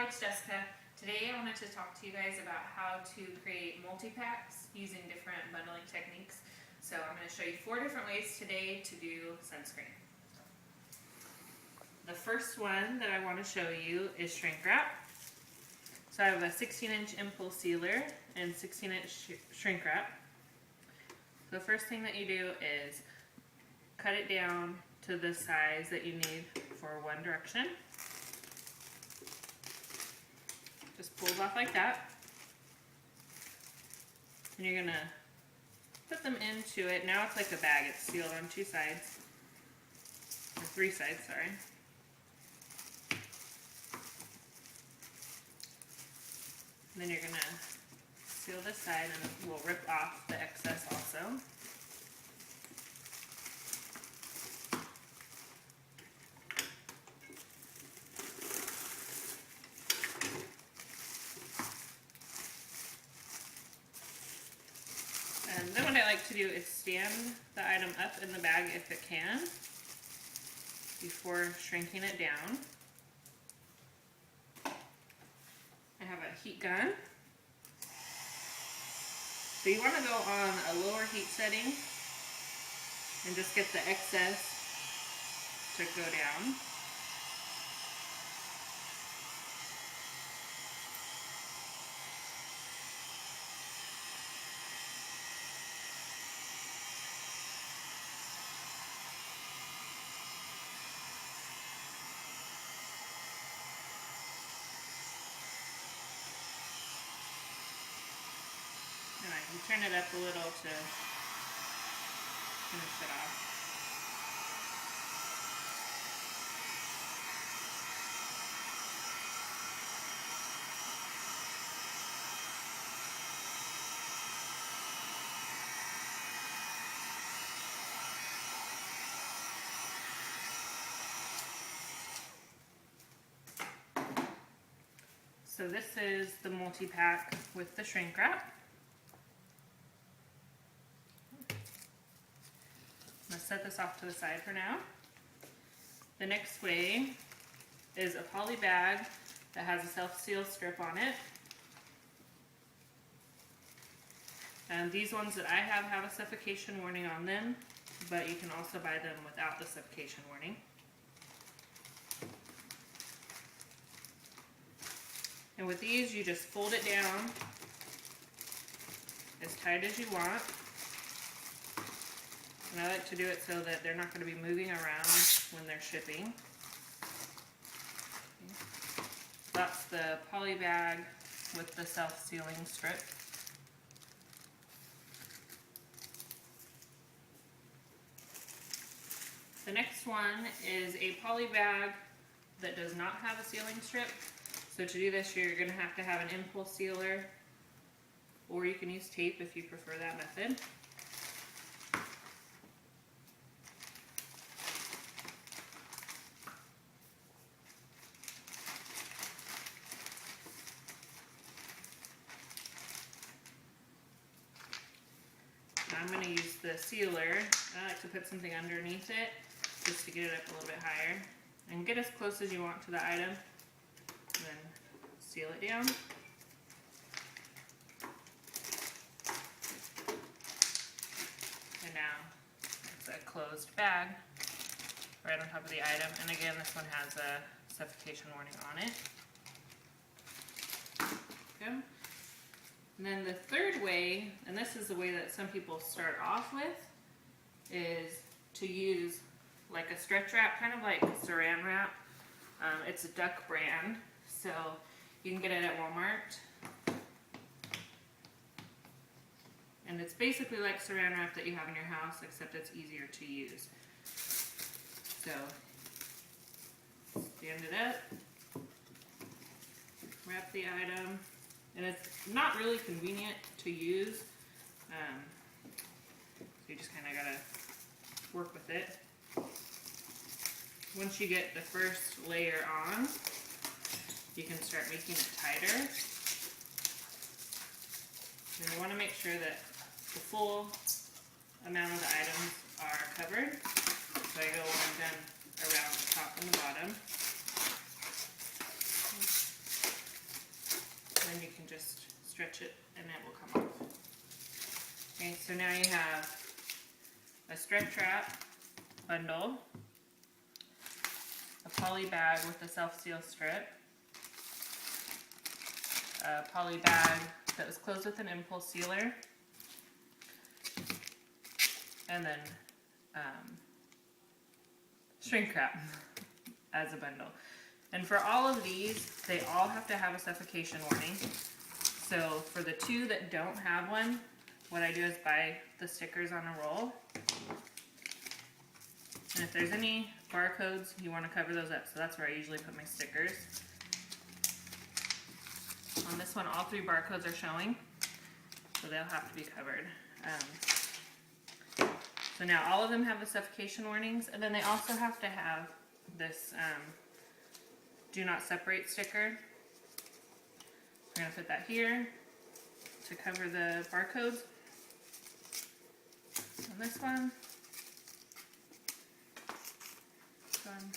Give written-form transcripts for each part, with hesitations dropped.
it's Jessica. Today I wanted to talk to you guys about how to create multi-packs using different bundling techniques. So I'm going to show you 4 different ways today to do sunscreen. The first one that I want to show you is shrink wrap. So I have a 16-inch impulse sealer and 16-inch shrink wrap. The first thing that you do is cut it down to the size that you need for one direction. Just pulls off like that. And you're going to put them into it. Now it's like a bag. It's sealed on 2 sides. Or 3 sides, sorry. And then you're going to seal this side and we'll rip off the excess also. And then what I like to do is stand the item up in the bag if it can before shrinking it down. I have a heat gun. So you want to go on a lower heat setting and just get the excess to go down. And I can turn it up a little to finish it off. So this is the multi-pack with the shrink wrap. I'm going to set this off to the side for now. The next way is a poly bag that has a self-seal strip on it. And these ones that I have a suffocation warning on them, but you can also buy them without the suffocation warning. And with these, you just fold it down as tight as you want. And I like to do it so that they're not going to be moving around when they're shipping. That's the poly bag with the self-sealing strip. The next one is a poly bag that does not have a sealing strip. So to do this, you're going to have an impulse sealer, or you can use tape if you prefer that method. I'm going to use the sealer. I like to put something underneath it just to get it up a little bit higher. And get as close as you want to the item. And then seal it down. And now it's a closed bag right on top of the item. And again, this one has a suffocation warning on it. Go. And then the third way, and this is the way that some people start off with, is to use like a stretch wrap, kind of like saran wrap. It's a Duck brand, so you can get it at Walmart. And it's basically like saran wrap that you have in your house, except it's easier to use. So, stand it up, wrap the item. And it's not really convenient to use, so you just kind of gotta work with it. Once you get the first layer on, you can start making it tighter. And you want to make sure that the full amount of the items are covered. So I go one done around the top and the bottom. just stretch it and it will come off. Okay, so now you have a stretch wrap bundle, a poly bag with a self-seal strip, a poly bag that was closed with an impulse sealer, and then shrink wrap as a bundle. And for all of these, they all have to have a suffocation warning. So for the two that don't have one, what I do is buy the stickers on a roll. And if there's any barcodes, you want to cover those up. So that's where I usually put my stickers. On this one, all 3 barcodes are showing, so they'll have to be covered. So now all of them have the suffocation warnings, and then they also have to have this do not separate sticker. We're going to put that here to cover the barcodes. On this one, and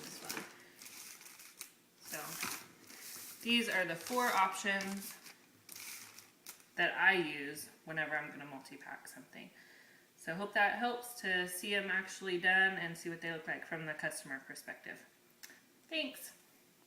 this one. So these are the 4 options that I use whenever I'm going to multi-pack something. So I hope that helps to see them actually done and see what they look like from the customer perspective. Thanks!